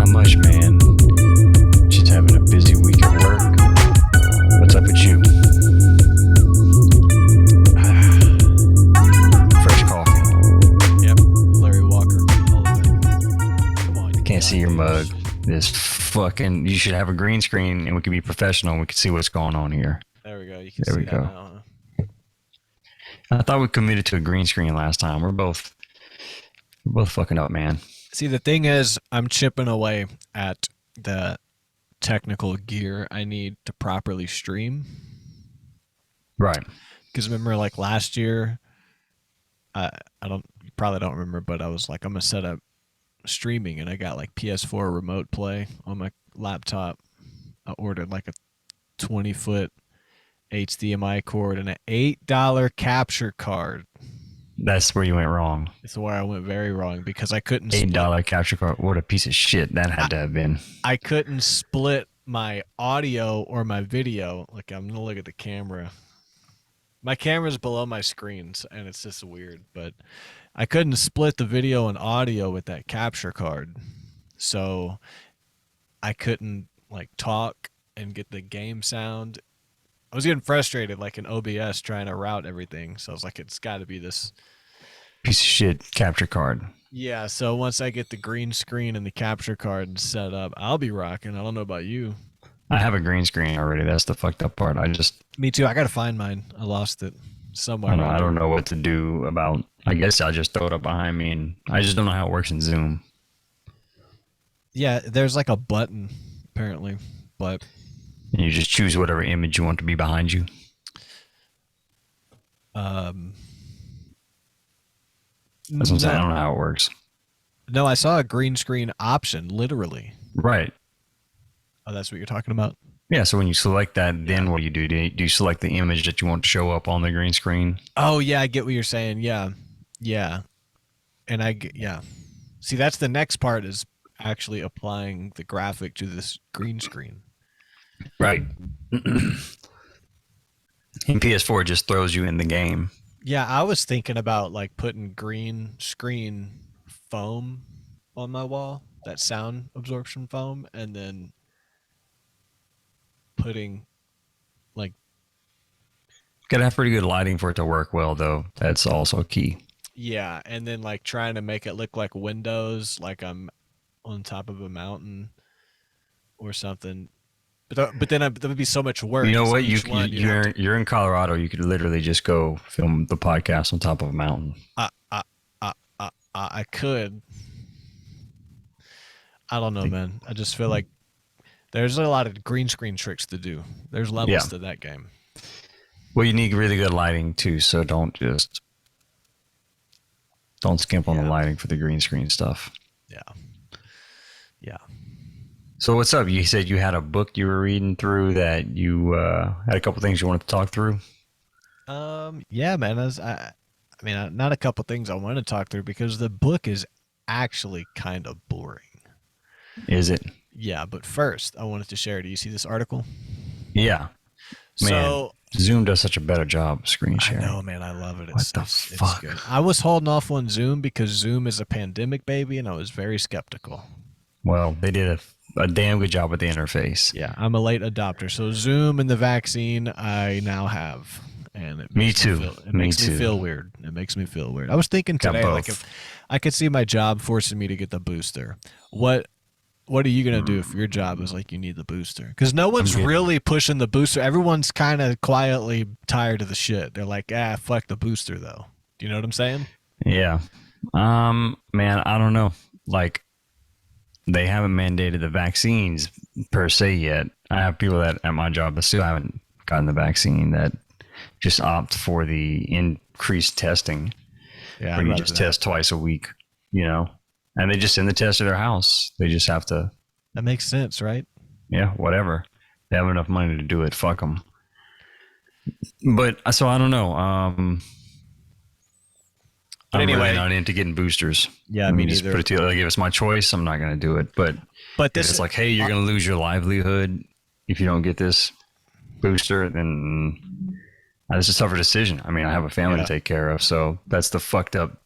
Not much, man. Just having a busy week at work. What's up with you? Fresh coffee. Yep, Larry Walker. All of it. Come on. Can't see your mug. This fucking. You should have a green screen and we can be professional and we can see what's going on here. There we go. You can There see we that go. now. I thought we committed to a green screen last time. We're both fucking up, man. See, the thing is, I'm chipping away at the technical gear I need to properly stream. Right. Because remember, like last year, I don't, you probably don't remember, but I was like, I'm gonna set up streaming, and I got like PS4 remote play on my laptop. I ordered like a 20-foot HDMI cord and an $8 capture card. That's where you went wrong. It's where I went very wrong because I couldn't $8 capture card. What a piece of shit that had to have been. I couldn't split my audio or my video. Like, I'm gonna look at the camera. My camera's below my screens, and it's just weird. But I couldn't split the video and audio with that capture card, so I couldn't like talk and get the game sound. I was getting frustrated, like in OBS, trying to route everything. So I was like, it's got to be this Piece of shit capture card. Yeah, so once I get the green screen and the capture card set up, I'll be rocking. I don't know about you. I have a green screen already. That's the fucked up part. Me too. I got to find mine. I lost it somewhere. I don't know what to do about. I guess I'll just throw it up behind me, and I just don't know how it works in Zoom. Yeah, there's like a button, apparently, but And you just choose whatever image you want to be behind you. That's what I'm saying. I don't know how it works. No, I saw a green screen option, literally. Right. Oh, that's what you're talking about? Yeah, so when you select that, then what do you do? Do you select the image that you want to show up on the green screen? Oh, yeah, I get what you're saying. Yeah. And yeah. See, that's the next part is actually applying the graphic to this green screen. Right. In PS4, it just throws you in the game. Yeah, I was thinking about like putting green screen foam on my wall, that sound absorption foam, and then putting like Gotta have pretty good lighting for it to work well, though. That's also key. yeah, and then like trying to make it look like windows, like I'm on top of a mountain or something. But then that would be so much work. You know So what? each one You're in Colorado. You could literally just go film the podcast on top of a mountain. I could. I don't know, man. I just feel like there's a lot of green screen tricks to do. There's levels to that game. Well, you need really good lighting too, so don't skimp on the lighting for the green screen stuff. Yeah. So what's up? You said you had a book you were reading through that you had a couple things you wanted to talk through. Yeah, man. I mean, not a couple things I want to talk through because the book is actually kind of boring. Is it? Yeah, but first, I wanted to share. Do you see this article? Yeah. Man, So Zoom does such a better job of screen I sharing. know, man. I love it. What the It's fuck? good. I was holding off on Zoom because Zoom is a pandemic baby, and I was very skeptical. Well, they did a damn good job with the interface. Yeah, I'm a late adopter. So Zoom and the vaccine I now have. And it Me makes too. It makes me feel weird. It makes me feel weird. I was thinking Got today, like both. if I could see my job forcing me to get the booster, what are you gonna do if your job is like you need the booster? Because no one's really pushing the booster. Everyone's kind of quietly tired of the shit. They're like, fuck the booster though. Do you know what I'm saying? Yeah. Man, I don't know. Like, they haven't mandated the vaccines per se yet. I have people that at my job that still haven't gotten the vaccine that just opt for the increased testing. Yeah, where you just test twice a week, and they just send the test to their house. They just have to. That makes sense, right? Yeah, whatever. They have enough money to do it. Fuck them. But so I don't know. But I'm anyway, really not into getting boosters. Yeah, Let me me just neither. put it to you. Like, if it's my choice, I'm not going to do it. But this it's like, hey, you're going to lose your livelihood if you don't get this booster, then it's a tougher decision. I mean, I have a family to take care of, so that's the fucked up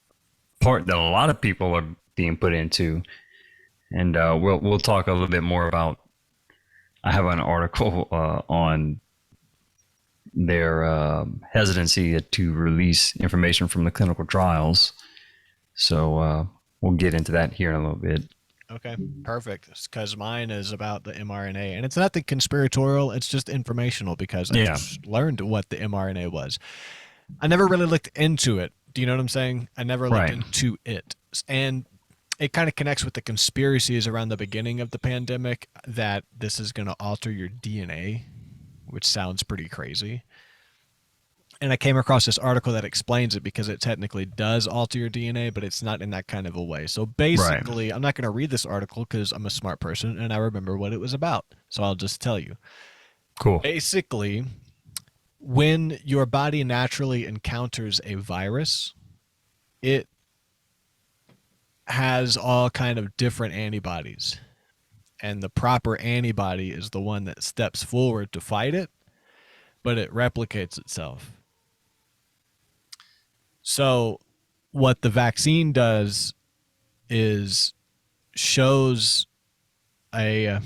part that a lot of people are being put into. And we'll talk a little bit more about. I have an article on their hesitancy to release information from the clinical trials. So we'll get into that here in a little bit. Okay, perfect. Because mine is about the mRNA, and it's not the conspiratorial; it's just informational because I just learned what the mRNA was. I never really looked into it. Do you know what I'm saying? I never looked into it, and it kind of connects with the conspiracies around the beginning of the pandemic that this is going to alter your DNA, which sounds pretty crazy. And I came across this article that explains it because it technically does alter your DNA, but it's not in that kind of a way. So basically, I'm not going to read this article because I'm a smart person and I remember what it was about. So I'll just tell you. Cool. Basically, when your body naturally encounters a virus, it has all kind of different antibodies. And the proper antibody is the one that steps forward to fight it, but it replicates itself. So what the vaccine does is shows a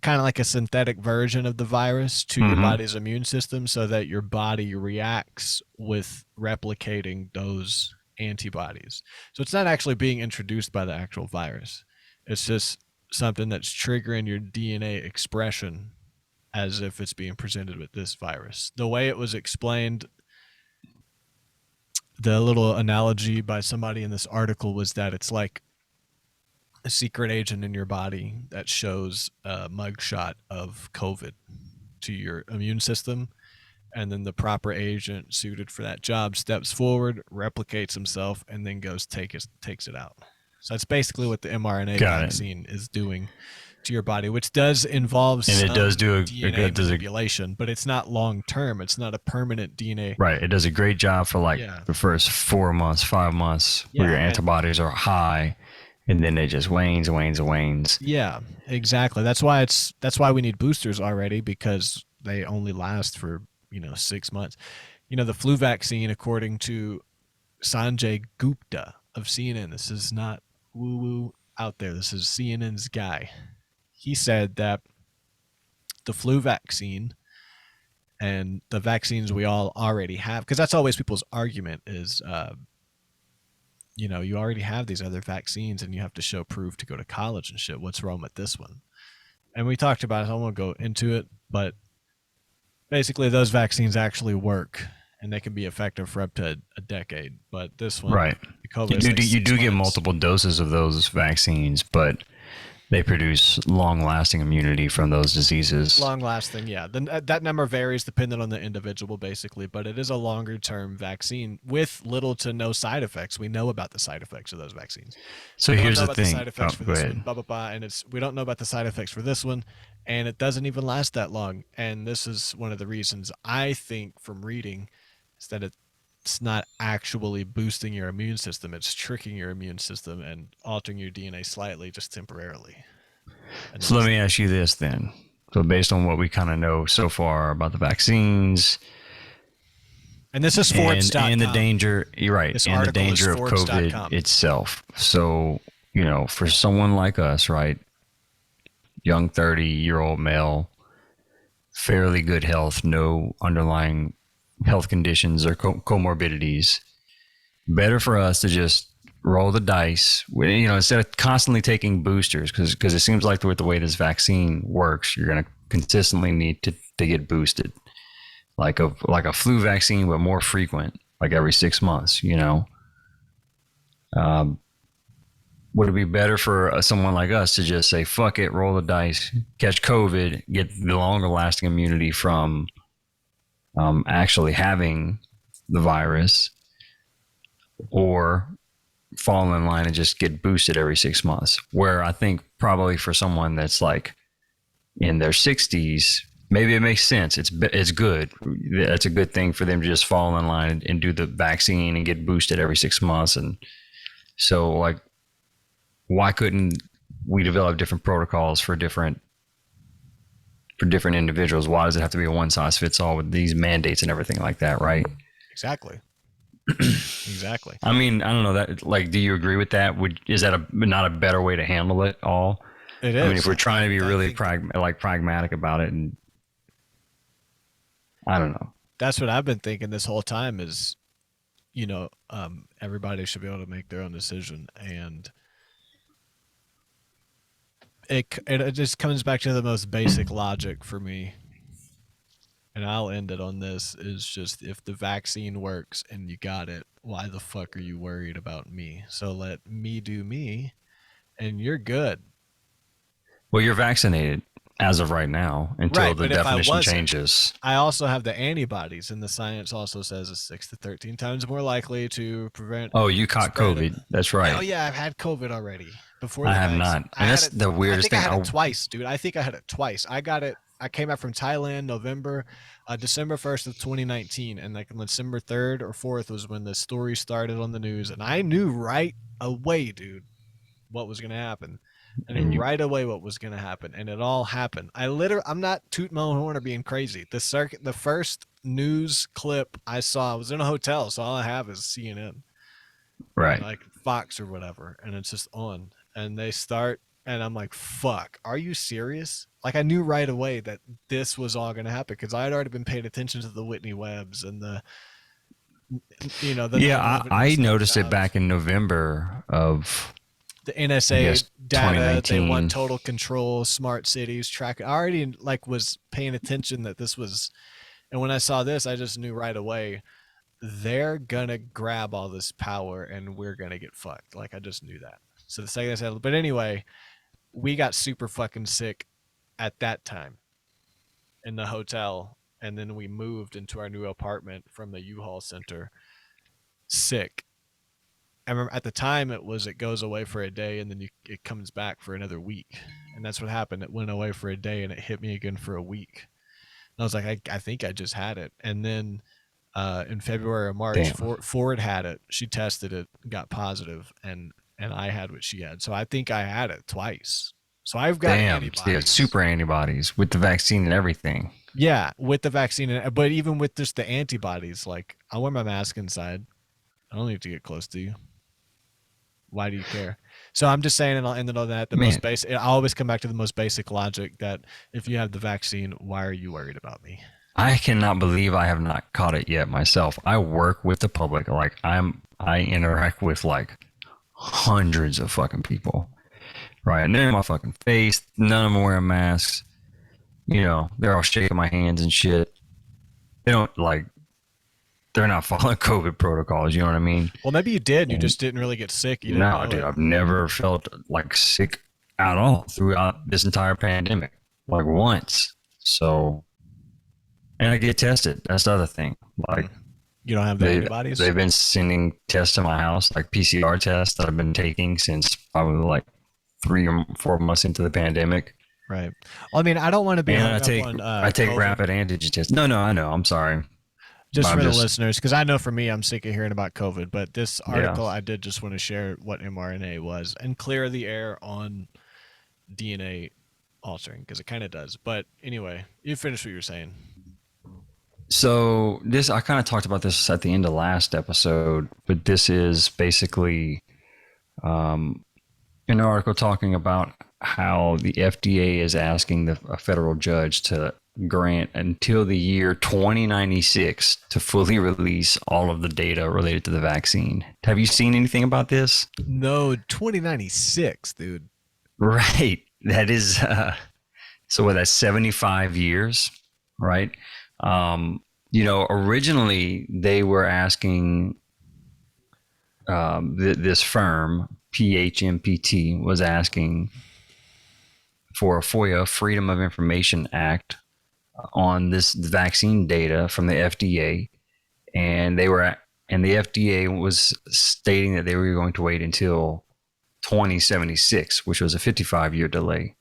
kind of like a synthetic version of the virus to your body's immune system so that your body reacts with replicating those antibodies. So it's not actually being introduced by the actual virus. It's just something that's triggering your DNA expression as if it's being presented with this virus. The way it was explained, the little analogy by somebody in this article was that it's like a secret agent in your body that shows a mugshot of COVID to your immune system. And then the proper agent suited for that job steps forward, replicates himself, and then goes takes it out. So that's basically what the mRNA vaccine is doing to your body, which does involve some it does do DNA manipulation, but it's not long term. It's not a permanent DNA. Right. It does a great job for the first 4 months, 5 months, where your antibodies are high, and then it just wanes. Yeah, exactly. That's why we need boosters already, because they only last for 6 months. The flu vaccine, according to Sanjay Gupta of CNN, this is not woo woo out there. This is CNN's guy. He said that the flu vaccine and the vaccines we all already have, because that's always people's argument is, you already have these other vaccines and you have to show proof to go to college and shit. What's wrong with this one? And we talked about it. I won't go into it, but basically those vaccines actually work and they can be effective for up to a decade. But this one, right? You do get multiple doses of those vaccines, but they produce long-lasting immunity from those diseases. Long-lasting, yeah. That number varies depending on the individual, basically, but it is a longer-term vaccine with little to no side effects. We know about the side effects of those vaccines. So here's the thing. The side effects for this one, blah, blah, blah, and we don't know about the side effects for this one, and it doesn't even last that long. And this is one of the reasons I think from reading is that it's not actually boosting your immune system. It's tricking your immune system and altering your DNA slightly, just temporarily. So let me ask you this then. So based on what we kind of know so far about the vaccines, and this is Forbes.com. And the danger, you're right, and the danger of COVID itself. So, for someone like us, right, young 30-year-old male, fairly good health, no underlying health conditions or comorbidities, better for us to just roll the dice, instead of constantly taking boosters, because it seems like with the way this vaccine works, you're going to consistently need to get boosted, like a flu vaccine, but more frequent, like every 6 months. Would it be better for someone like us to just say, fuck it, roll the dice, catch COVID, get the longer lasting immunity from actually having the virus, or fall in line and just get boosted every 6 months? Where I think probably for someone that's like in their 60s, maybe it makes sense. It's good. That's a good thing for them to just fall in line and do the vaccine and get boosted every 6 months. And so, why couldn't we develop different protocols for different individuals? Why does it have to be a one size fits all with these mandates and everything like that, right? Exactly. Exactly. I mean, I don't know that. Like, do you agree with that? Is that not a better way to handle it all? It I mean, if is. we're trying to be I really think pragmatic about it, and I don't know. that's what I've been thinking this whole time is, everybody should be able to make their own decision. And it just comes back to the most basic logic for me. And I'll end it on this is just if the vaccine works and you got it, why the fuck are you worried about me? So let me do me and you're good. Well, you're vaccinated as of right now until Right. the But if I definition wasn't, changes. I also have the antibodies, and the science also says it's 6 to 13 times more likely to prevent Oh, you caught spread of. COVID. That's Oh right. yeah, I've had COVID already before I the have vaccine. not, I and had that's it. the I weirdest think I thing. had it twice, dude. I think I had it twice. I got it. I came back from Thailand November, December 1st of 2019, and like December 3rd or 4th was when the story started on the news, and I knew right away, dude, what was gonna happen. I knew And you right away what was gonna happen, and it all happened. I'm not tooting my own horn or being crazy. The first news clip I saw, I was in a hotel, so all I have is CNN, right? like Fox or whatever, and it's just on, and they start, and I'm like, "Fuck, are you serious?" Like I knew right away that this was all gonna happen because I had already been paying attention to the Whitney Webbs and the Yeah, 9/11 I incidents noticed it of back in November of, the I NSA guess, data. They want 2019. total control, smart cities, track. I already like was paying attention that this was, and when I saw this, I just knew right away they're gonna grab all this power and we're gonna get fucked. Like I just knew that. So the second I said, but anyway, we got super fucking sick at that time in the hotel, and then we moved into our new apartment from the U-Haul center sick. I remember at the time it goes away for a day and then it comes back for another week, and that's what happened. It went away for a day and it hit me again for a week. And I was like, I think I just had it. And then in February or March, Damn, Ford had it. She tested it, got positive, and I had what she had. So I think I had it twice. So I've got damn. So you had antibodies. super antibodies with the vaccine and everything. Yeah, with the vaccine, but even with just the antibodies, like I wear my mask inside. I don't need to get close to you. Why do you care? So I'm just saying, and I'll end it on that. The most Man, basic. I always come back to the most basic logic that if you have the vaccine, why are you worried about me? I cannot believe I have not caught it yet myself. I work with the public. Like I interact with like hundreds of fucking people. Right. And they're in my fucking face. None of them wearing masks. They're all shaking my hands and shit. They don't like, they're not following COVID protocols. You know what I mean? Well, maybe you did. You And just didn't really get sick. You didn't no, know dude, it. I've never felt like sick at all throughout this entire pandemic, like once. So, and I get tested. That's the other thing. Like You don't have the antibodies. they've been sending tests to my house, like PCR tests that I've been taking since probably like 3 or 4 months into the pandemic. Right. Well, I mean, I don't want to be And hung I up take on I take COVID. rapid antigen tests. No, I know. I'm sorry. Just I'm for the just listeners, because I know for me, I'm sick of hearing about COVID. But this yeah. article, I did just want to share what mRNA was and clear the air on DNA altering because it kind of does. But anyway, you finish what you were saying. So this I kind of talked about this at the end of last episode, but this is basically um, an article talking about how the FDA is asking a federal judge to grant until the year 2096 to fully release all of the data related to the vaccine. Have you seen anything about this? No, 2096, dude. Right. That is so what, that's 75 years, right? Originally they were asking this firm, PHMPT, was asking for a FOIA, Freedom of Information Act, on this vaccine data from the FDA, and the FDA was stating that they were going to wait until 2076, which was a 55-year delay.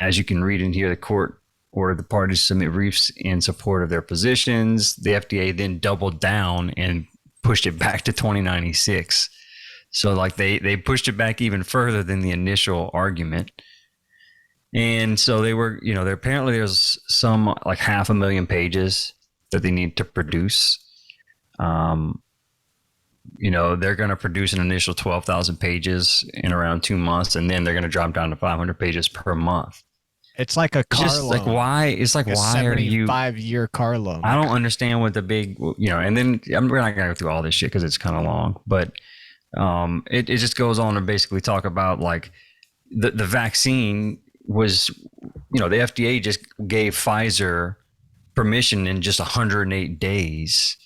As you can read in here, the court ordered the parties to submit briefs in support of their positions. The FDA then doubled down and pushed it back to 2096. So like they pushed it back even further than the initial argument. And so they were, apparently there's some like 500,000 pages that they need to produce. They're going to produce an initial 12,000 pages in around 2 months, and then they're going to drop down to 500 pages per month. It's like a It's car just loan. like, why? It's like, a why are you? 75-year car loan. I don't understand what the big, and then we're not going to go through all this shit because it's kind of long, but it just goes on to basically talk about like the vaccine was, the FDA just gave Pfizer permission in just 108 days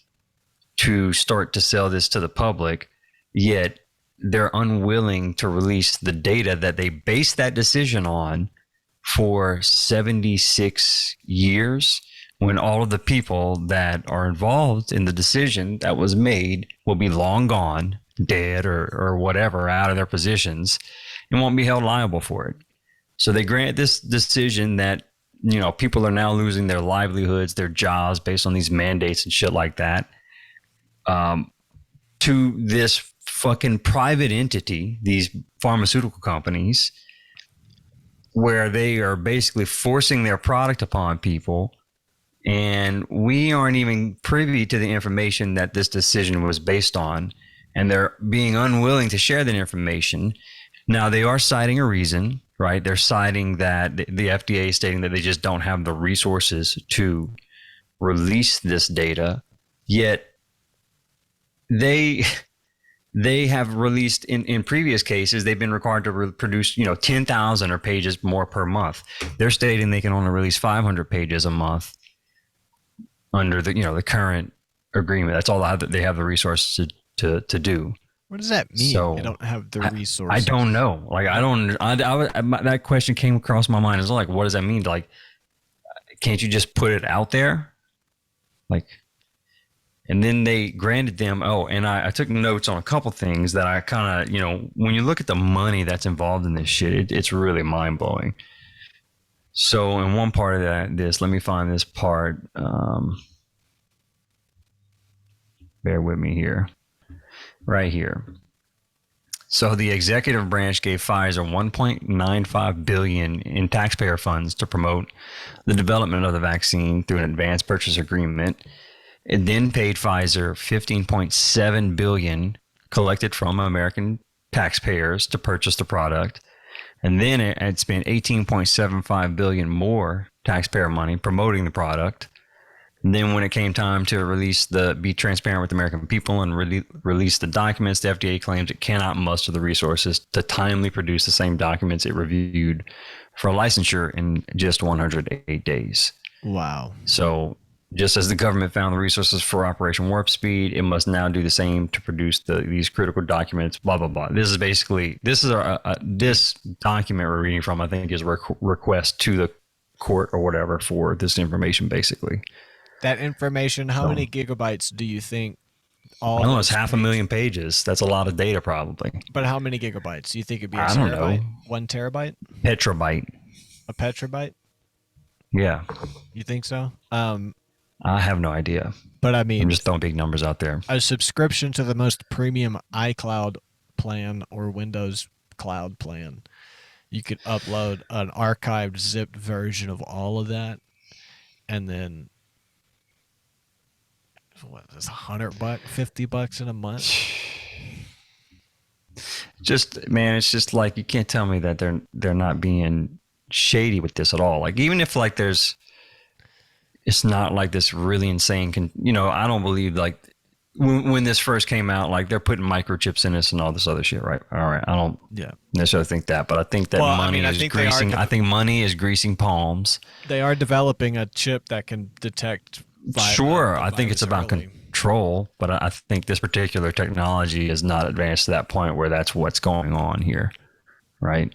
to start to sell this to the public, yet they're unwilling to release the data that they based that decision on for 76 years, when all of the people that are involved in the decision that was made will be long gone, dead or whatever, out of their positions, and won't be held liable for it. So they grant this decision that, people are now losing their livelihoods, their jobs based on these mandates and shit like that, to this fucking private entity, these pharmaceutical companies, where they are basically forcing their product upon people. And we aren't even privy to the information that this decision was based on. And they're being unwilling to share that information. Now, they are citing a reason, right? They're citing that the FDA is stating that they just don't have the resources to release this data. Yet they have released in previous cases, they've been required to produce 10,000 or pages more per month. They're stating they can only release 500 pages a month under the current agreement. That's all they have the resources to do. What does that mean? So they don't have the resources. I don't know. Like, that question came across my mind. It's like, what does that mean? Like, can't you just put it out there? Like, and then they granted them. Oh, and I took notes on a couple things that I kind of, when you look at the money that's involved in this shit, it's really mind blowing. So in one part of this, let me find this part. Bear with me here. Right here. So the executive branch gave Pfizer $1.95 billion in taxpayer funds to promote the development of the vaccine through an advance purchase agreement. It then paid Pfizer $15.7 billion collected from American taxpayers to purchase the product. And then it spent $18.75 billion more taxpayer money promoting the product. And then when it came time to be transparent with the American people and release the documents, the FDA claims it cannot muster the resources to timely produce the same documents it reviewed for licensure in just 108 days. Wow. So just as the government found the resources for Operation Warp Speed, it must now do the same to produce these critical documents, blah, blah, blah. This document we're reading from, I think, is a request to the court or whatever for this information, basically. That information, how many gigabytes do you think? I don't know, it's 500,000 pages. That's a lot of data, probably. But how many gigabytes? Do you think it'd be a terabyte? I don't know. 1 terabyte? Petrabyte. A petrabyte? Yeah. You think so? I have no idea. But I mean, I'm just throwing big numbers out there. A subscription to the most premium iCloud plan or Windows Cloud plan, you could upload an archived zipped version of all of that, and then what is $100, $50 in a month? Just, man, it's just like, you can't tell me that they're not being shady with this at all. Like, even if like it's not like this really insane, I don't believe like when this first came out, like they're putting microchips in us and all this other shit, right? All right, I don't necessarily think that, but I think that I think money is greasing palms. They are developing a chip that can detect. Sure, I think it's about control, but I think this particular technology is not advanced to that point where that's what's going on here, right?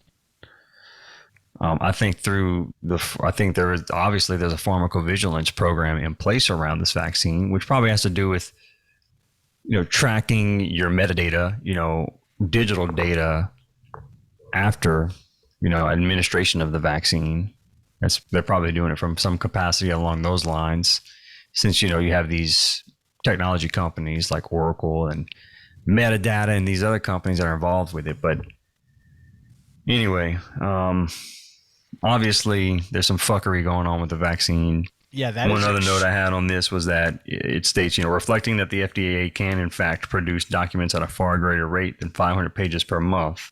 I think there's a pharmacovigilance program in place around this vaccine, which probably has to do with, tracking your metadata, digital data after, administration of the vaccine. They're probably doing it from some capacity along those lines, since, you have these technology companies like Oracle and Metadata and these other companies that are involved with it. But anyway, obviously there's some fuckery going on with the vaccine. Yeah, that One is other note I had on this was that it states, reflecting that the FDA can in fact produce documents at a far greater rate than 500 pages per month.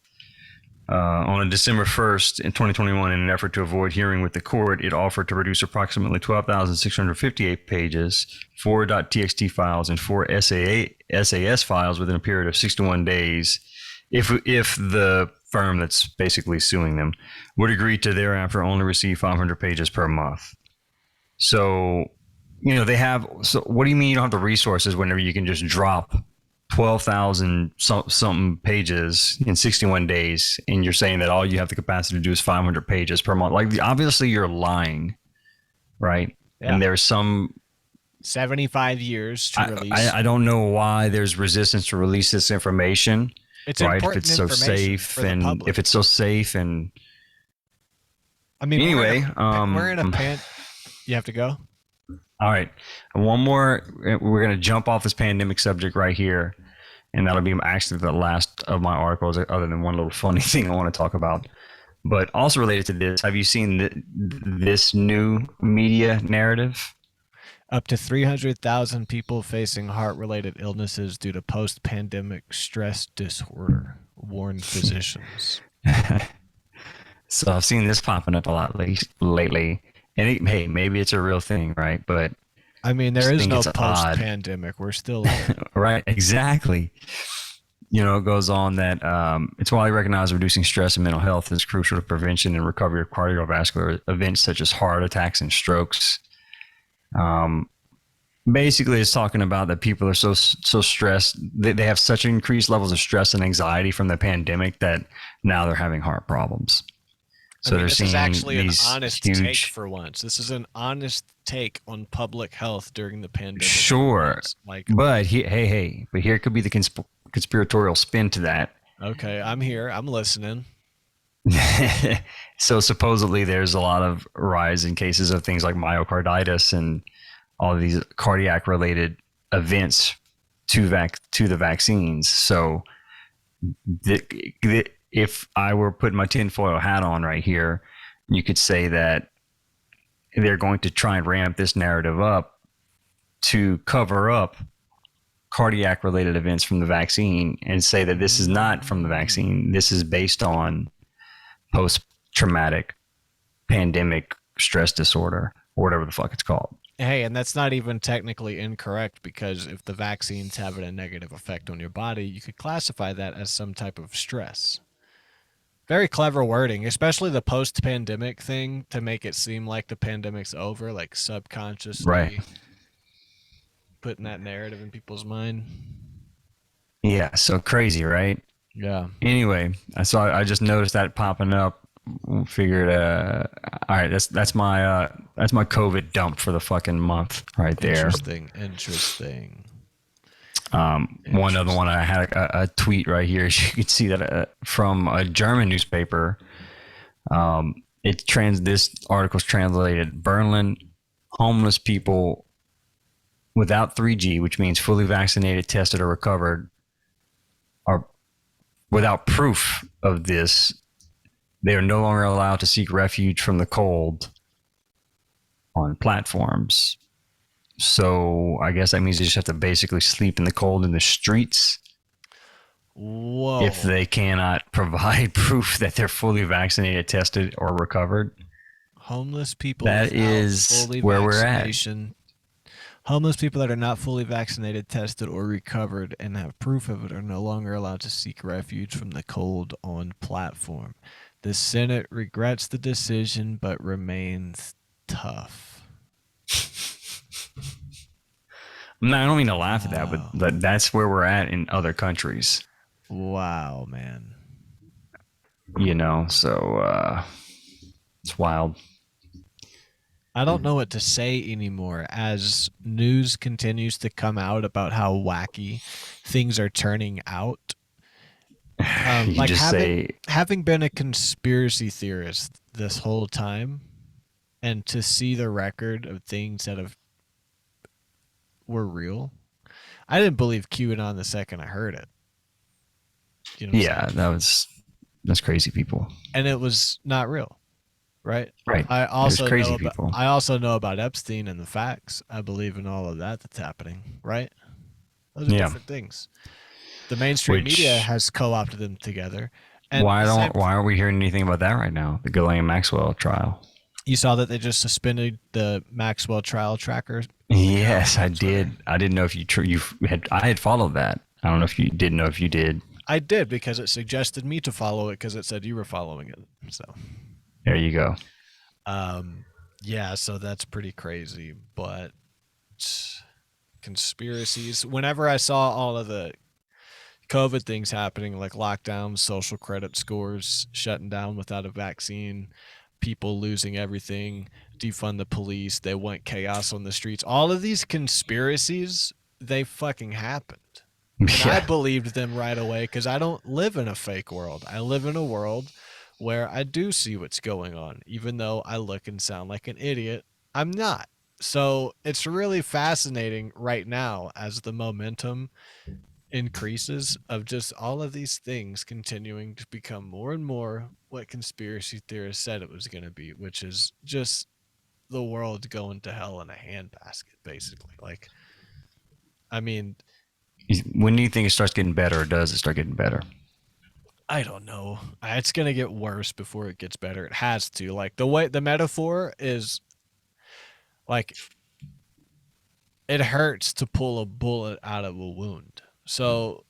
On December 1st in 2021, in an effort to avoid hearing with the court, it offered to produce approximately 12,658 pages, 4.txt files, and 4 SAS files within a period of 61 days if the firm that's basically suing them would agree to thereafter only receive 500 pages per month. So, they have. So, what do you mean you don't have the resources whenever you can just drop 12,000 something pages in 61 days, and you're saying that all you have the capacity to do is 500 pages per month? Like, obviously, you're lying, right? Yeah. And there's some 75 years to release. I don't know why there's resistance to release this information. It's right? important If it's so information safe, for the and public. if it's so safe, and I mean, anyway, we're in a pan. You have to go. All right, one more. We're gonna jump off this pandemic subject right here, and that'll be actually the last of my articles, other than one little funny thing I want to talk about. But also related to this, have you seen this new media narrative? Up to 300,000 people facing heart-related illnesses due to post-pandemic stress disorder, warn physicians. So I've seen this popping up a lot lately. And hey, maybe it's a real thing, right? But I mean, there is no it's odd. post-pandemic. We're still in it. Right, exactly. It goes on that it's widely recognized reducing stress and mental health is crucial to prevention and recovery of cardiovascular events such as heart attacks and strokes. Basically, it's talking about that people are so stressed. They have such increased levels of stress and anxiety from the pandemic that now they're having heart problems. So they're this seeing is actually an these honest huge take for once. This is an honest take on public health during the pandemic. Sure, but but here could be the conspiratorial spin to that. Okay, I'm here. I'm listening. So supposedly there's a lot of rise in cases of things like myocarditis and all of these cardiac related events to the vaccines. So if I were putting my tinfoil hat on right here, you could say that they're going to try and ramp this narrative up to cover up cardiac related events from the vaccine and say that this is not from the vaccine. This is based on post-traumatic pandemic stress disorder or whatever the fuck it's called. Hey, and that's not even technically incorrect, because if the vaccine's having a negative effect on your body, you could classify that as some type of stress. Very clever wording, especially the post-pandemic thing, to make it seem like the pandemic's over, like subconsciously putting that narrative in people's mind. Yeah, so crazy, right? Yeah. Anyway, I just noticed that popping up. Figured, all right, that's my COVID dump for the fucking month right there. Interesting. One other one, I had a tweet right here. You can see that from a German newspaper. This article's translated: Berlin homeless people without 3G, which means fully vaccinated, tested, or recovered, are without proof of this. They are no longer allowed to seek refuge from the cold on platforms. So I guess that means they just have to basically sleep in the cold in the streets. Whoa. If they cannot provide proof that they're fully vaccinated, tested, or recovered. Homeless people. That is where we're at. Homeless people that are not fully vaccinated, tested, or recovered and have proof of it are no longer allowed to seek refuge from the cold on platform. The Senate regrets the decision but remains tough. No, I don't mean to laugh at that, but that's where we're at in other countries. Wow, man. So it's wild. I don't know what to say anymore as news continues to come out about how wacky things are turning out. Having been a conspiracy theorist this whole time, and to see the record of things that were real, I didn't believe QAnon the second I heard it. That's crazy, people. And it was not real. right? Right. There's crazy people. I also know about Epstein and the facts. I believe in all of that that's happening, right? Those are Yeah. different things. The mainstream media Which has co-opted them together. And the same, why aren't we hearing anything about that right now? The Ghislaine Maxwell trial. you saw that they just suspended the Maxwell trial tracker account Yes, I on Twitter. did. I didn't know if you had. I had followed that. I don't know if you didn't know if you did. I did because it suggested me to follow it because it said you were following it. So, There you go. um, yeah, so that's pretty crazy. But conspiracies. Whenever I saw all of the COVID things happening, like lockdowns, social credit scores shutting down without a vaccine, people losing everything, defund the police, they want chaos on the streets. All of these conspiracies, they fucking happened. And I Yeah. believed them right away because I don't live in a fake world. I live in a world where I do see what's going on. Even though I look and sound like an idiot, I'm not. So it's really fascinating right now as the momentum increases of just all of these things continuing to become more and more what conspiracy theorists said it was going to be, which is just the world going to hell in a handbasket, basically. Like, I mean, When do you think it starts getting better, or does it start getting better? I don't know. It's going to get worse before it gets better. It has to. Like, the way the metaphor is like, it hurts to pull a bullet out of a wound. So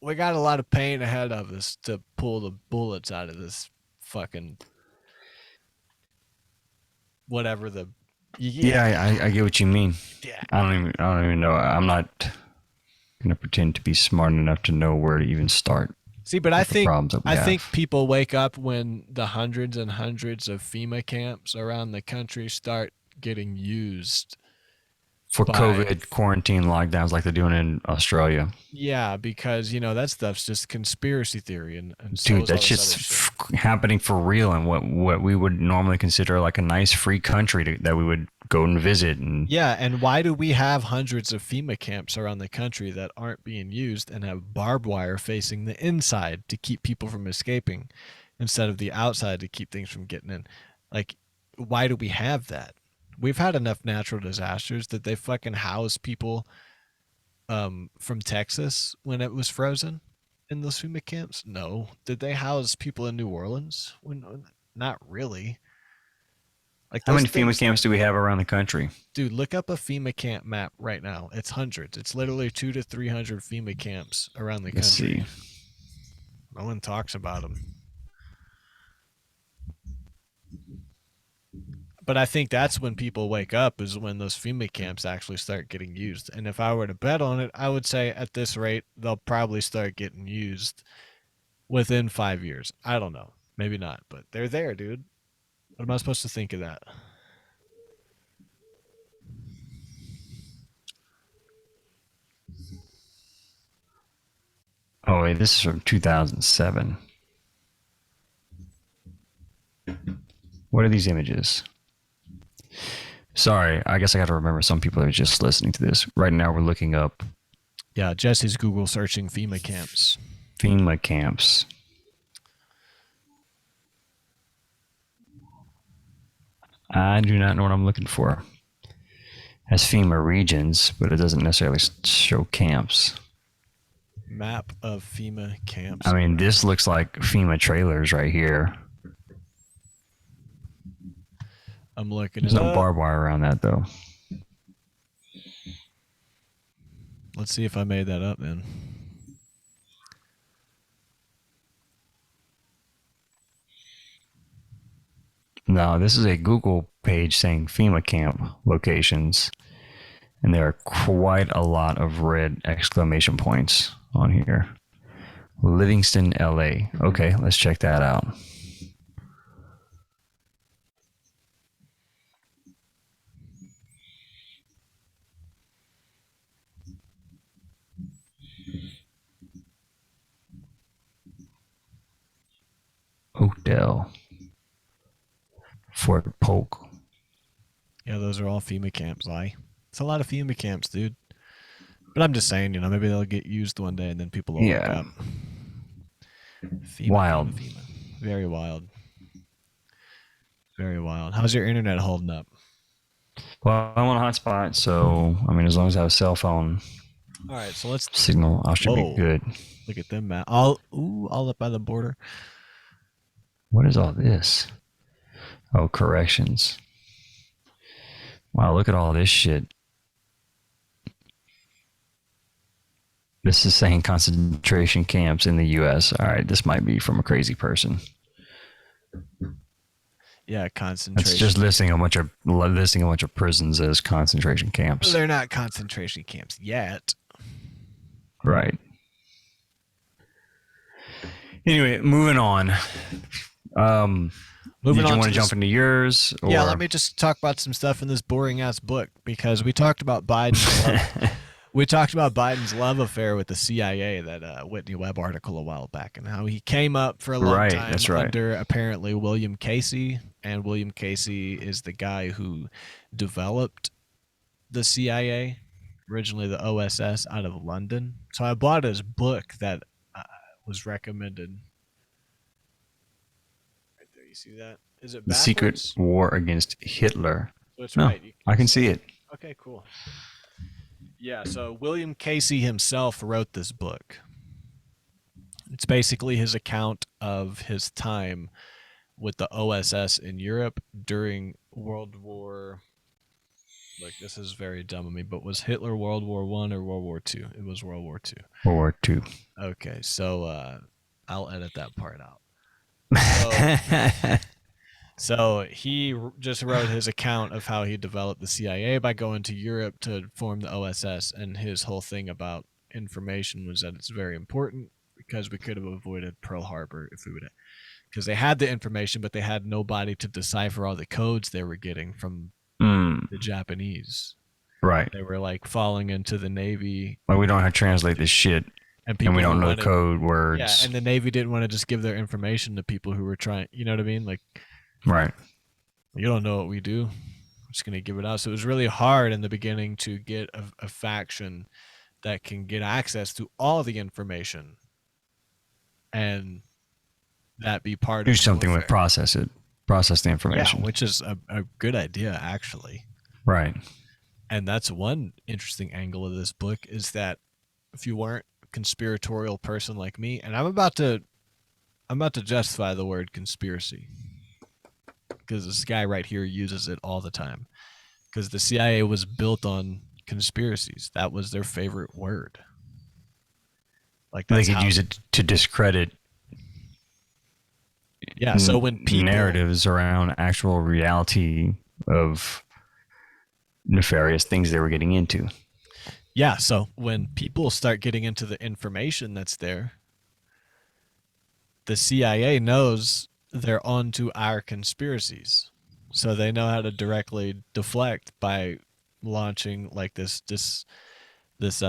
we got a lot of pain ahead of us to pull the bullets out of this fucking whatever the Yeah, I get what you mean. yeah. I don't even know. I'm not gonna pretend to be smart enough to know where to even start See, but with the problems that we I have. think people wake up when the hundreds and hundreds of FEMA camps around the country start getting used For by COVID quarantine lockdowns like they're doing in Australia. yeah, because that stuff's just conspiracy theory and so Dude, is all that this shit's other shit. happening for real, and what we would normally consider like a nice free country that we would go and visit. And Yeah, and why do we have hundreds of FEMA camps around the country that aren't being used and have barbed wire facing the inside to keep people from escaping instead of the outside to keep things from getting in? Like, why do we have that? We've had enough natural disasters that they fucking house people from Texas when it was frozen in those FEMA camps? No. Did they house people in New Orleans? Not really. Like how those many FEMA things. camps do we have around the country? Dude, look up a FEMA camp map right now. It's hundreds. It's literally 200 to 300 FEMA camps around the Let's country. see. No one talks about them. But I think that's when people wake up is when those FEMA camps actually start getting used. And if I were to bet on it, I would say at this rate, they'll probably start getting used within 5 years. I don't know. Maybe not, but they're there, dude. What am I supposed to think of that? Oh wait, this is from 2007. What are these images? Sorry, I guess I got to remember some people are just listening to this. Right now we're looking up Yeah, Jesse's Google searching FEMA camps. FEMA camps. I do not know what I'm looking for. It has FEMA regions, but it doesn't necessarily show camps. Map of FEMA camps. I mean, this looks like FEMA trailers right here. I'm looking There's it no up. barbed wire around that, though. Let's see if I made that up then. No, this is a Google page saying FEMA camp locations, and there are quite a lot of red exclamation points on here. Livingston, LA. Okay, let's check that out. Oakdale. Fort Polk. Yeah, those are all FEMA camps, It's a lot of FEMA camps, dude. But I'm just saying, maybe they'll get used one day and then people will wake Yeah. up. FEMA, Wild. FEMA. Very wild. Very wild. How's your internet holding up? Well, I'm on a hotspot, so I mean, as long as I have a cell phone All right, so let's. signal, I should be Whoa, good. look at them, man. All up by the border. What is all this? Oh, corrections. Wow, look at all this shit. This is saying concentration camps in the U.S. All right, this might be from a crazy person. Yeah, concentration. It's just listing a bunch of prisons as concentration camps. They're not concentration camps yet. Right. Anyway, moving on. Did you want to jump into yours? Or? Yeah, let me just talk about some stuff in this boring ass book because we talked about Biden's we talked about Biden's love affair with the CIA, that Whitney Webb article a while back, and how he came up for a long time under apparently William Casey, and William Casey is the guy who developed the CIA, originally the OSS out of London. So I bought his book that was recommended. Right there, you see that? Is it backwards? The Secret War Against Hitler. So it's right. I can see it. Okay, cool. Yeah, so William Casey himself wrote this book. It's basically his account of his time with the OSS in Europe during World War. Like, this is very dumb of me, but was Hitler World War I or World War II? It was World War II. World War II. Okay, so I'll edit that part out. So he just wrote his account of how he developed the CIA by going to Europe to form the OSS, and his whole thing about information was that it's very important because we could have avoided Pearl Harbor if we would have, because they had the information, but they had nobody to decipher all the codes they were getting from the Japanese. Right. They were like falling into the Navy. Like, we don't have to translate this shit. And we don't know the code words. Yeah, and the Navy didn't want to just give their information to people who were trying, you know what I mean? Like, right. You don't know what we do. I'm just going to give it out. So it was really hard in the beginning to get a faction that can get access to all the information and that be part do of something warfare. with process the information. Yeah, which is a good idea, actually. Right. And that's one interesting angle of this book, is that if you weren't a conspiratorial person like me, and I'm about to justify the word conspiracy, because this guy right here uses it all the time, because the CIA was built on conspiracies. That was their favorite word. Like, they could use it to discredit. Yeah. So when people, narratives around actual reality of nefarious things they were getting into. Yeah. So when people start getting into the information that's there, the CIA knows they're onto our conspiracies, so they know how to directly deflect by launching like this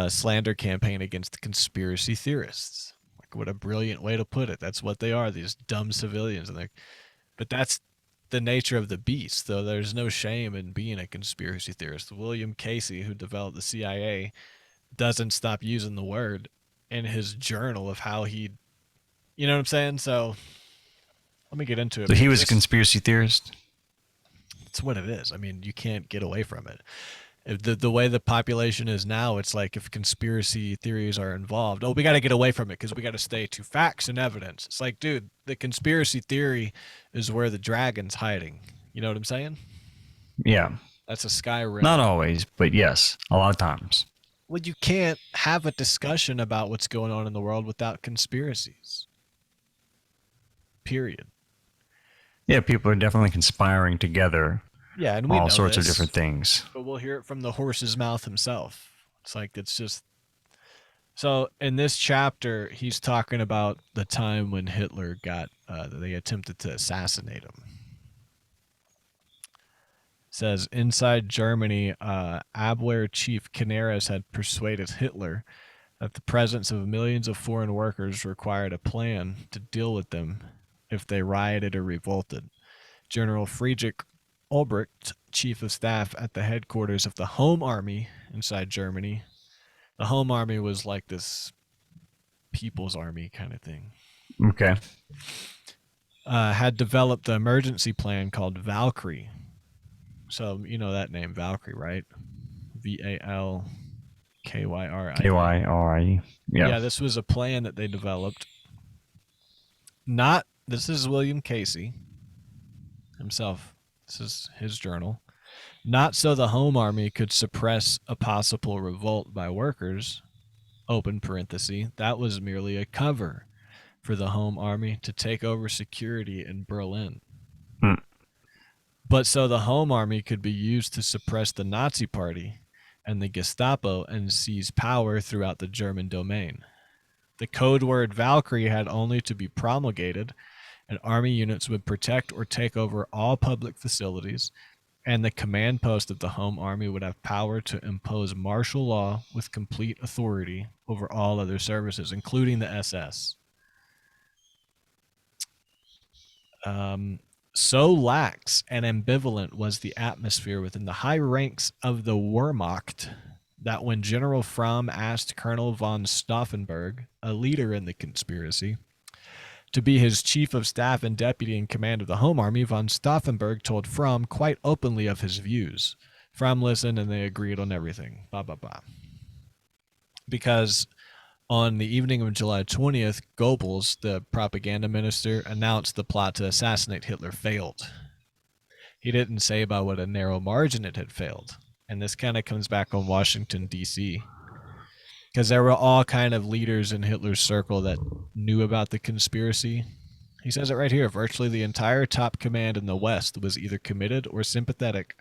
slander campaign against conspiracy theorists. Like, what a brilliant way to put it. That's what they are, these dumb civilians. But that's the nature of the beast, though. There's no shame in being a conspiracy theorist. William Casey, who developed the CIA, doesn't stop using the word in his journal of how he, you know what I'm saying? So let me get into it. So he was a conspiracy theorist? It's what it is. I mean, you can't get away from it. If the way the population is now, it's like if conspiracy theories are involved, we got to get away from it because we got to stay to facts and evidence. It's like, dude, the conspiracy theory is where the dragon's hiding. You know what I'm saying? Yeah. That's a Skyrim. Not always, but yes, a lot of times. Well, you can't have a discussion about what's going on in the world without conspiracies. Period. Yeah, people are definitely conspiring together. Yeah, and we all know sorts this, of different things. But we'll hear it from the horse's mouth himself. It's like, it's just. So in this chapter, he's talking about the time when Hitler they attempted to assassinate him. It says, inside Germany, Abwehr chief Canaris had persuaded Hitler that the presence of millions of foreign workers required a plan to deal with them if they rioted or revolted. General Friedrich Ulbricht, chief of staff at the headquarters of the Home Army inside Germany. The Home Army was like this people's army kind of thing. Okay. had developed the emergency plan called Valkyrie. So you know that name, Valkyrie, right? Valkyrie. KYRI. Yeah. Yeah, this was a plan that they developed. Not this is William Casey himself. This is his journal. Not so the Home Army could suppress a possible revolt by workers, open parenthesis. That was merely a cover for the Home Army to take over security in Berlin. Hmm. But so the Home Army could be used to suppress the Nazi Party and the Gestapo and seize power throughout the German domain. The code word Valkyrie had only to be promulgated, and army units would protect or take over all public facilities, and the command post of the Home Army would have power to impose martial law with complete authority over all other services, including the SS. So lax and ambivalent was the atmosphere within the high ranks of the Wehrmacht that when General Fromm asked Colonel von Stauffenberg, a leader in the conspiracy, to be his chief of staff and deputy in command of the Home Army, von Stauffenberg told Fromm quite openly of his views. Fromm listened and they agreed on everything. Blah, blah, blah. Because on the evening of July 20th, Goebbels, the propaganda minister, announced the plot to assassinate Hitler failed. He didn't say by what a narrow margin it had failed. And this kind of comes back on Washington, D.C., because there were all kind of leaders in Hitler's circle that knew about the conspiracy. He says it right here. Virtually the entire top command in the West was either committed or sympathetic,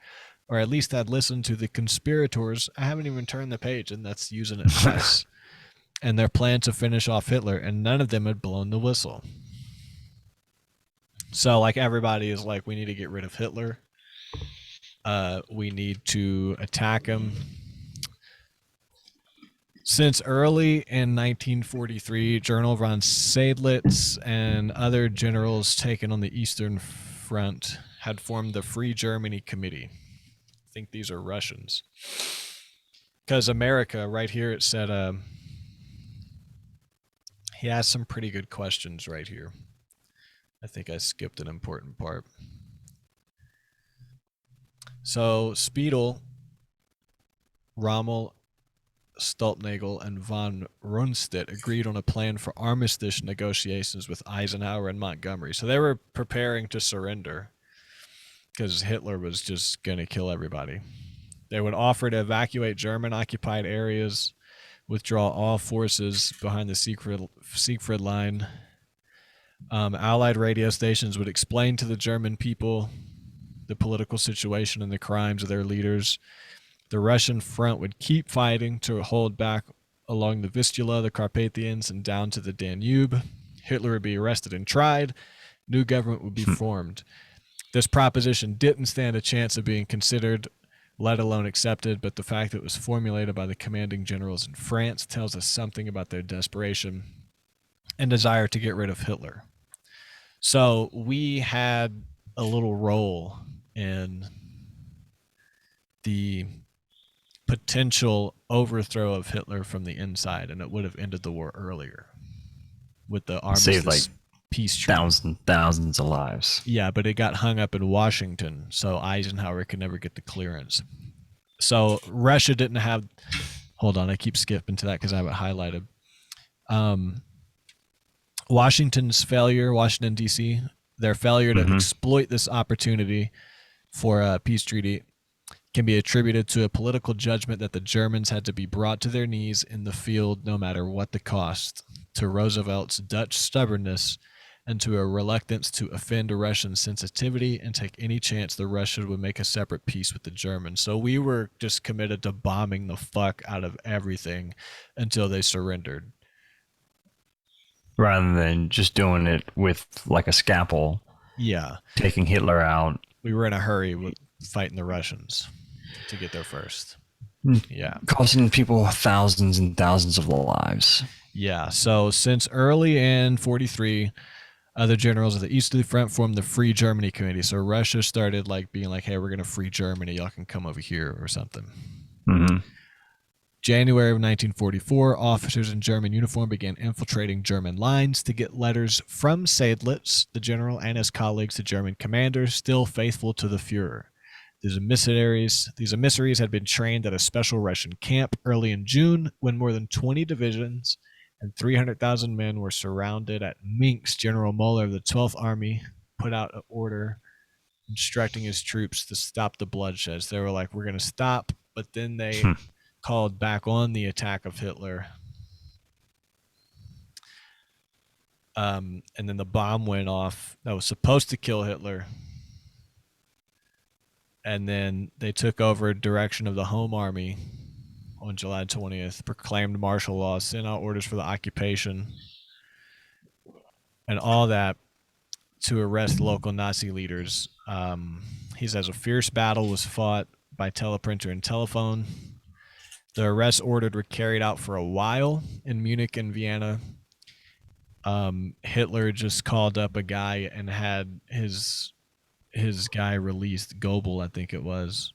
or at least had listened to the conspirators. I haven't even turned the page, and that's using it twice. And their plan to finish off Hitler, and none of them had blown the whistle. So, like, everybody is like, we need to get rid of Hitler. We need to attack him. Since early in 1943, General von Seydlitz and other generals taken on the Eastern Front had formed the Free Germany Committee. I think these are Russians. Because America, right here, it said, he asked some pretty good questions right here. I think I skipped an important part. So Speidel, Rommel, Stulpnagel, and von Rundstedt agreed on a plan for armistice negotiations with Eisenhower and Montgomery. So they were preparing to surrender because Hitler was just going to kill everybody. They would offer to evacuate German-occupied areas, withdraw all forces behind the Siegfried Line. Allied radio stations would explain to the German people the political situation and the crimes of their leaders. The Russian front would keep fighting to hold back along the Vistula, the Carpathians, and down to the Danube. Hitler would be arrested and tried. New government would be formed. This proposition didn't stand a chance of being considered, let alone accepted, but the fact that it was formulated by the commanding generals in France tells us something about their desperation and desire to get rid of Hitler. So we had a little role in the potential overthrow of Hitler from the inside, and it would have ended the war earlier with the armistice peace treaty. Thousands of lives. Yeah, but it got hung up in Washington, so Eisenhower could never get the clearance. So Russia didn't have... Hold on, I keep skipping to that because I have it highlighted. Washington's failure, Washington, D.C., their failure to exploit this opportunity for a peace treaty can be attributed to a political judgment that the Germans had to be brought to their knees in the field no matter what the cost, to Roosevelt's Dutch stubbornness, and to a reluctance to offend a Russian sensitivity and take any chance the Russians would make a separate peace with the Germans. So we were just committed to bombing the fuck out of everything until they surrendered. Rather than just doing it with like a scalpel. Yeah. Taking Hitler out. We were in a hurry with fighting the Russians to get there first. Yeah. Costing people thousands and thousands of lives. Yeah. So since early in 43, other generals of the East of the Front formed the Free Germany Committee. So Russia started like being like, hey, we're going to free Germany. Y'all can come over here or something. January of 1944, officers in German uniform began infiltrating German lines to get letters from Seydlitz, the general, and his colleagues, the German commanders, still faithful to the Fuhrer. These emissaries had been trained at a special Russian camp early in June when more than 20 divisions and 300,000 men were surrounded at Minsk. General Moeller of the 12th Army put out an order instructing his troops to stop the bloodshed. They were like, we're going to stop, but then they called back on the attack of Hitler. And then the bomb went off that was supposed to kill Hitler. And then they took over direction of the Home Army on July 20th, proclaimed martial law, sent out orders for the occupation, and all that to arrest local Nazi leaders. He says a fierce battle was fought by teleprinter and telephone. The arrests ordered were carried out for a while in Munich and Vienna. Hitler just called up a guy and had his guy released, Goebbels, I think it was.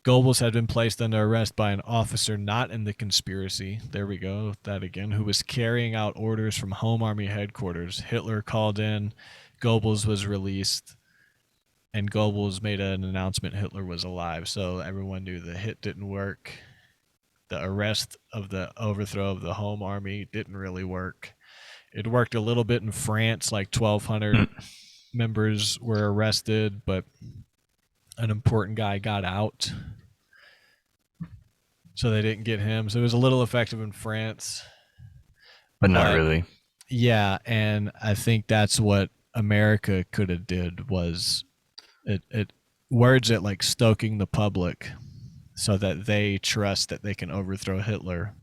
Goebbels had been placed under arrest by an officer not in the conspiracy. There we go, that again, who was carrying out orders from Home Army headquarters. Hitler called in, Goebbels was released, and Goebbels made an announcement Hitler was alive. So everyone knew the hit didn't work. The arrest of the overthrow of the Home Army didn't really work. It worked a little bit in France, like 1,200 members were arrested, but an important guy got out, so they didn't get him. So it was a little effective in France, but not really. Yeah, and I think that's what America could have did was it words it like stoking the public so that they trust that they can overthrow Hitler.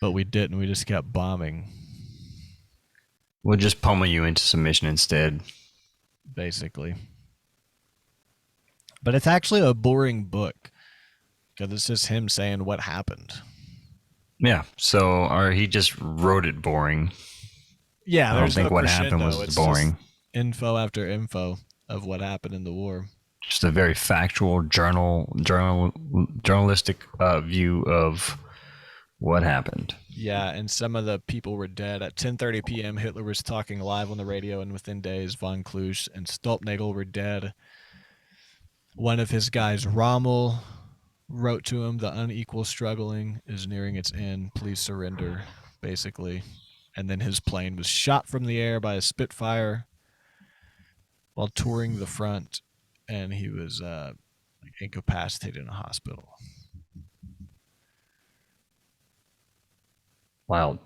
But we didn't. We just kept bombing. We'll just pummel you into submission instead. Basically. But it's actually a boring book because it's just him saying what happened. Yeah, or he just wrote it boring. Yeah, I don't think what happened was boring. Info after info of what happened in the war. Just a very factual journalistic view of what happened. Yeah, and some of the people were dead. At 10:30 p.m., Hitler was talking live on the radio, and within days, von Kluge and Stolpnagel were dead. One of his guys, Rommel, wrote to him, "The unequal struggling is nearing its end. Please surrender," basically. And then his plane was shot from the air by a Spitfire while touring the front, and he was incapacitated in a hospital. Wild.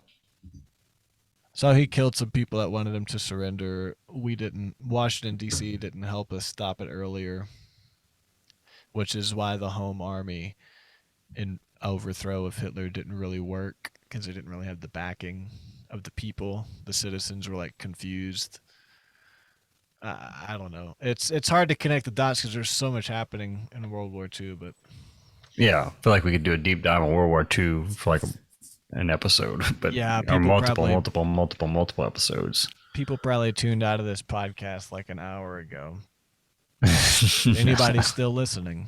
So he killed some people that wanted him to surrender. Washington, D.C. didn't help us stop it earlier, which is why the Home Army in overthrow of Hitler didn't really work because they didn't really have the backing of the people. The citizens were like confused. I don't know. It's hard to connect the dots because there's so much happening in World War II. But yeah, I feel like we could do a deep dive on World War II for like an episode, but yeah, or multiple episodes. People probably tuned out of this podcast like an hour ago. Anybody still listening?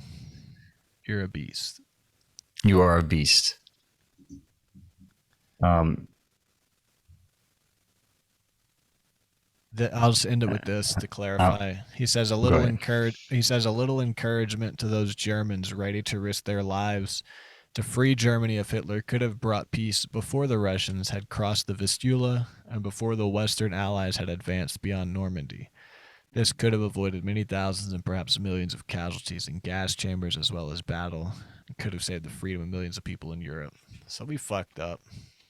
You're a beast. You are a beast. I'll just end it with this to clarify. He says a little encouragement to those Germans ready to risk their lives to free Germany of Hitler could have brought peace before the Russians had crossed the Vistula and before the Western Allies had advanced beyond Normandy. This could have avoided many thousands and perhaps millions of casualties in gas chambers as well as battle. It could have saved the freedom of millions of people in Europe. So we fucked up.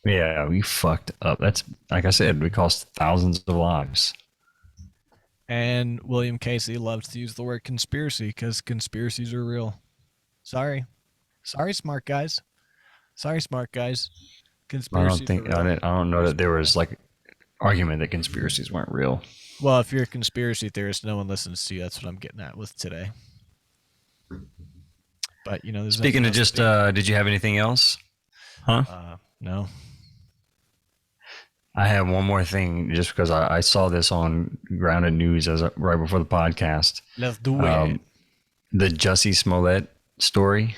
Yeah, we fucked up. That's, like I said, we cost thousands of lives. And William Casey loves to use the word conspiracy because conspiracies are real. Sorry, smart guys. Conspiracies. I don't know that there was like argument that conspiracies weren't real. Well, if you're a conspiracy theorist, no one listens to you. That's what I'm getting at with today. But speaking of just, did you have anything else? Huh? No. I have one more thing, just because I saw this on Grounded News right before the podcast. Let's do it. The Jussie Smollett story.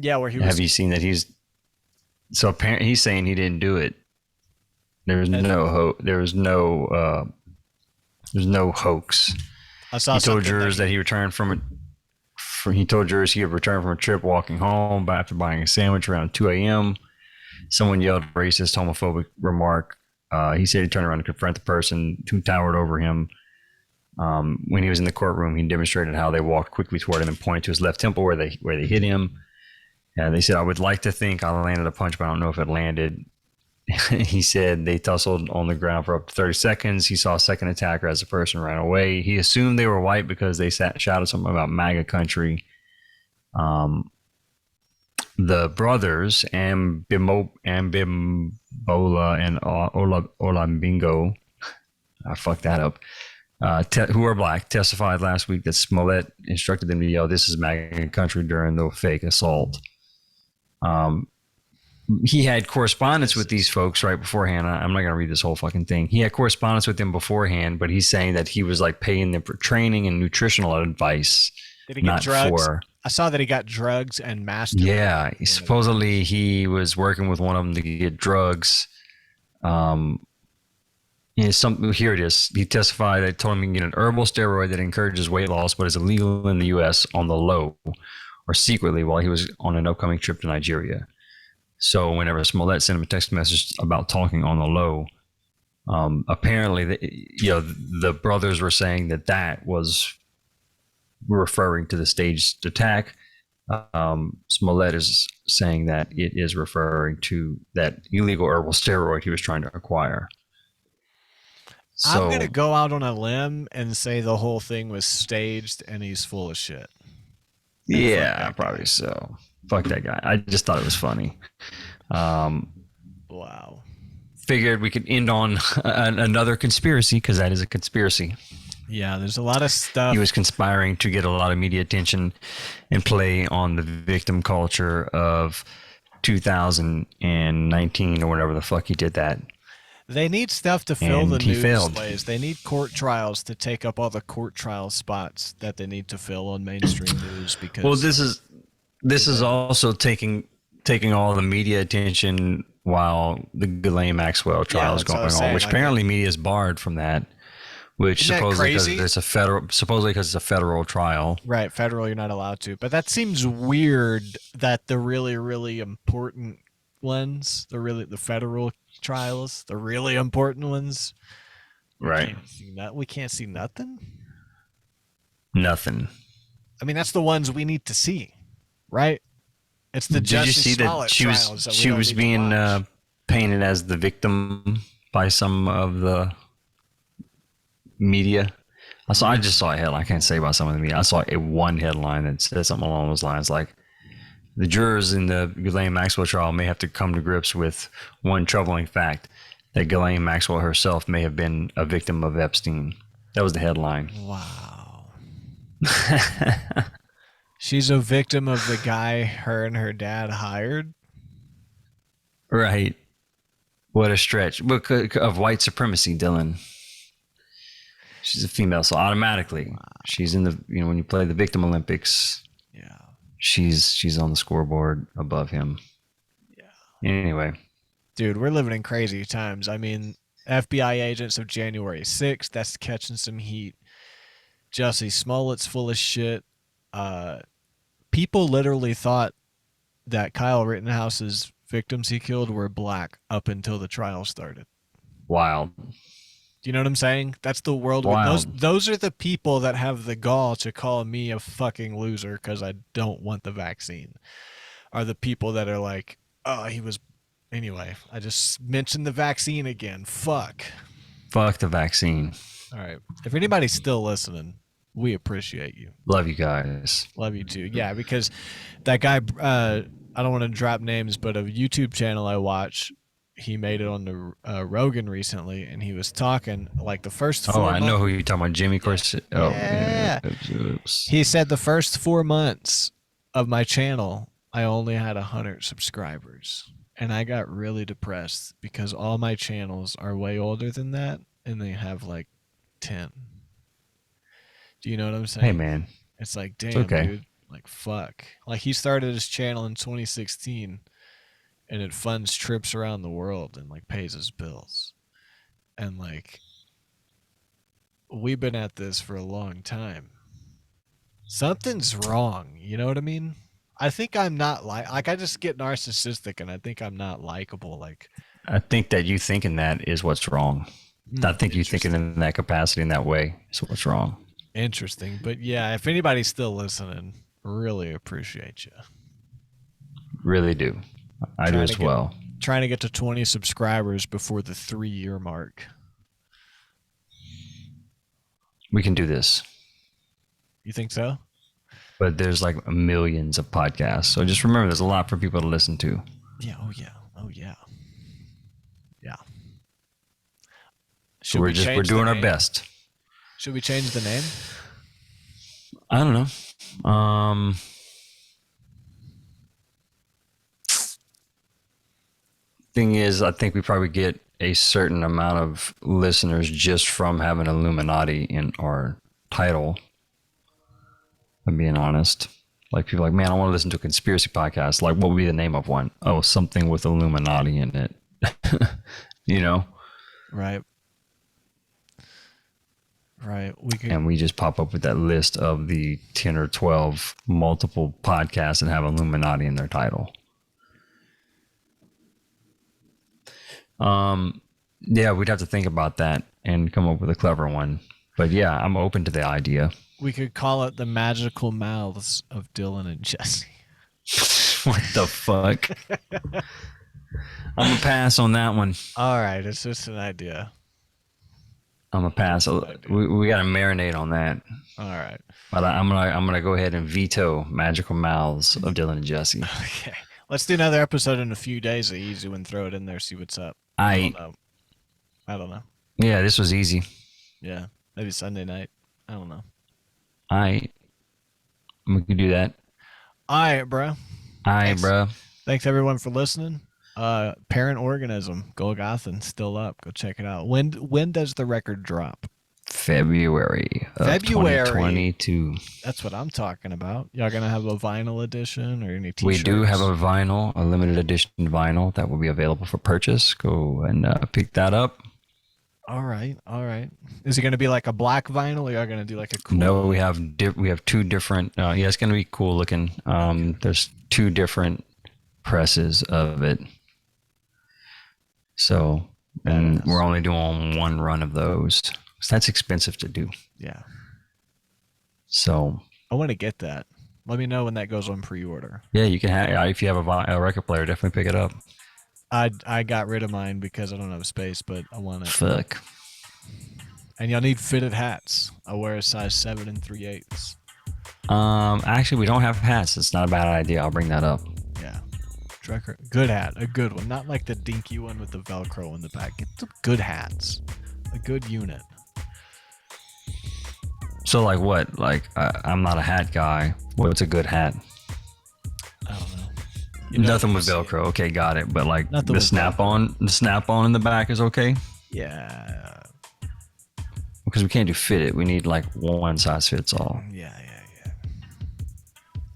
Yeah, where he Have was. you seen that so apparently he's saying he didn't do it. There's no hoax. I saw He told something jurors that he returned he told jurors he had returned from a trip walking home after buying a sandwich around 2 a.m. Someone yelled a racist, homophobic remark. He said he turned around to confront the person who towered over him. When he was in the courtroom, he demonstrated how they walked quickly toward him and pointed to his left temple where they hit him. And they said, "I would like to think I landed a punch, but I don't know if it landed." He said they tussled on the ground for up to 30 seconds. He saw a second attacker as the person ran away. He assumed they were white because they shouted something about MAGA country. The brothers, Ambimbola and Olambingo, I fucked that up, who are black, testified last week that Smollett instructed them to yell, "This is MAGA country," during the fake assault. He had correspondence with these folks right beforehand. I'm not going to read this whole fucking thing. He had correspondence with them beforehand, but he's saying that he was like paying them for training and nutritional advice. Did he get drugs? I saw that he got drugs and master. Yeah, supposedly he was working with one of them to get drugs. Here it is. He testified. They told him he can get an herbal steroid that encourages weight loss, but is illegal in the U.S. on the low or secretly while he was on an upcoming trip to Nigeria. So whenever Smollett sent him a text message about talking on the low, apparently, the brothers were saying that was referring to the staged attack. Smollett is saying that it is referring to that illegal herbal steroid he was trying to acquire. So, I'm going to go out on a limb and say the whole thing was staged and he's full of shit. Yeah, probably so. Fuck that guy. I just thought it was funny. Wow. Figured we could end on another conspiracy, because that is a conspiracy. Yeah, there's a lot of stuff. He was conspiring to get a lot of media attention and play on the victim culture of 2019 or whatever the fuck he did that. They need stuff to fill the news plays. They need court trials to take up all the court trial spots that they need to fill on mainstream news. Because this is also taking all the media attention while the Ghislaine Maxwell trial is going on, which apparently media is barred from that. Which supposedly because it's a federal trial. Right, federal, you're not allowed to. But that seems weird that the really, really important ones, the federal trials, the really important ones, right? We can't see nothing. Nothing. I mean, that's the ones we need to see, right? It's the Justice Smollett trials. She was being painted as the victim by some of the media. I just saw a headline. I can't say about some of the media. I saw one headline that said something along those lines, like the jurors in the Ghislaine Maxwell trial may have to come to grips with one troubling fact, that Ghislaine Maxwell herself may have been a victim of Epstein. That was the headline. Wow. She's a victim of the guy her and her dad hired? Right. What a stretch. Of white supremacy, Dillon. She's a female, so automatically she's in the, when you play the Victim Olympics, yeah, she's on the scoreboard above him. Yeah. Anyway, dude, we're living in crazy times. I mean, FBI agents of January 6th, that's catching some heat. Jussie Smollett's full of shit. People literally thought that Kyle Rittenhouse's victims he killed were black up until the trial started. Wild. Do you know what I'm saying? That's the world. Those are the people that have the gall to call me a fucking loser because I don't want the vaccine. Are the people that are like, oh, he was... Anyway, I just mentioned the vaccine again. Fuck the vaccine. All right. If anybody's still listening, we appreciate you. Love you guys. Love you too. Yeah, because that guy, I don't want to drop names, but a YouTube channel I watch, he made it on the Rogan recently, and he was talking like the first 4 months. I know who you're talking about, Jimmy Corset. Oh, yeah. He said the first 4 months of my channel, I only had 100 subscribers, and I got really depressed because all my channels are way older than that, and they have like 10. Do you know what I'm saying? Hey, man. It's like, damn, dude. Like, fuck. Like, he started his channel in 2016, and it funds trips around the world and, like, pays his bills. And, like, we've been at this for a long time. Something's wrong. You know what I mean? I think I'm not like I just get narcissistic, and I think I'm not likable. Like, I think that you thinking that is what's wrong. I think you thinking in that capacity, in that way, is what's wrong. Interesting. But yeah, if anybody's still listening, really appreciate you. Really do. I do as well. Trying to get to 20 subscribers before the 3-year mark. We can do this. You think so? But there's like millions of podcasts. So just remember, there's a lot for people to listen to. Yeah. Oh, yeah. Oh, yeah. Yeah. We're doing our best. Should we change the name? I don't know. Thing is, I think we probably get a certain amount of listeners just from having Illuminati in our title. I'm being honest. Like, people are like, man, I want to listen to a conspiracy podcast. Like, what would be the name of one? Oh, something with Illuminati in it. You know? Right. Right. And we just pop up with that list of the 10 or 12 multiple podcasts that have Illuminati in their title. Yeah, we'd have to think about that and come up with a clever one. But yeah, I'm open to the idea. We could call it the Magical Mouths of Dillon and Jesse. What the fuck? I'm gonna pass on that one. All right, it's just an idea. I'm gonna pass. We gotta marinate on that. All right. But I'm gonna go ahead and veto Magical Mouths of Dillon and Jesse. Okay. Let's do another episode in a few days of Easy and throw it in there, see what's up. I don't know. Yeah, this was easy. Yeah. Maybe Sunday night. I don't know. We can do that. All right, bro. Bro. Thanks everyone for listening. Parent Organism, Golgothan, still up. Go check it out. When does the record drop? February of 2022. That's what I'm talking about. Y'all gonna have a vinyl edition or any t-shirts? We do have a vinyl, a limited edition vinyl that will be available for purchase. Go and pick that up. All right. Is it gonna be like a black vinyl, or y'all gonna do like a cool? No, we have two different. Yeah, it's gonna be cool looking. There's two different presses of it. So, and we're only doing one run of those. So that's expensive to do. Yeah. So I want to get that. Let me know when that goes on pre-order. Yeah, you can have. If you have a record player, definitely pick it up. I got rid of mine because I don't have space, but I want it. Fuck. And y'all need fitted hats. I wear a size 7 3/8. Actually, we don't have hats. It's not a bad idea. I'll bring that up. Yeah. Trucker, good hat, a good one, not like the dinky one with the Velcro in the back. Get some good hats, a good unit. So like what? Like I'm not a hat guy. What's a good hat? I don't know. Nothing with Velcro. Okay, got it. But like Nothing the snap on in the back is okay. Yeah. Because we can't do fitted. We need like one size fits all. Yeah.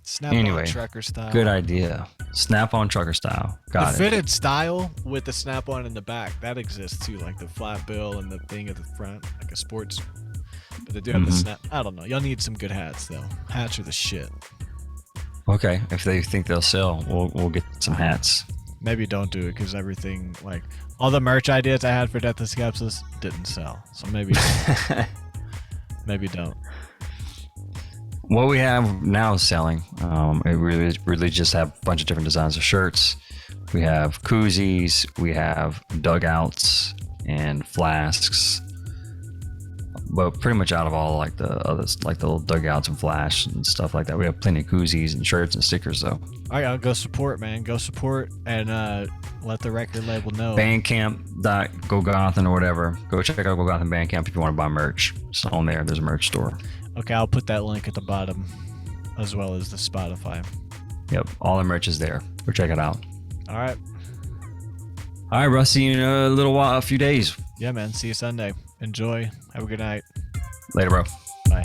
Snap on trucker style. Good idea. Snap on trucker style. Got it. The fitted style with the snap on in the back, that exists too, like the flat bill and the thing at the front, like a sports. But they do have the snap. I don't know. Y'all need some good hats though. Hats are the shit. Okay, if they think they'll sell, we'll get some hats. Maybe don't do it because everything, like all the merch ideas I had for Death of Skepsis didn't sell. So maybe don't. What we have now is selling. It really just have a bunch of different designs of shirts. We have koozies, we have dugouts and flasks. But pretty much out of all like the others, like the little dugouts and flash and stuff like that, we have plenty of koozies and shirts and stickers though. All right, go support, man. Go support and let the record label know. Bandcamp.Golgothan or whatever. Go check out Golgothan Bandcamp if you want to buy merch. It's on there. There's a merch store. Okay, I'll put that link at the bottom as well as the Spotify. Yep, all the merch is there. Go check it out. All right. All right, Russ. See you in a few days. Yeah, man. See you Sunday. Enjoy. Have a good night. Later, bro. Bye.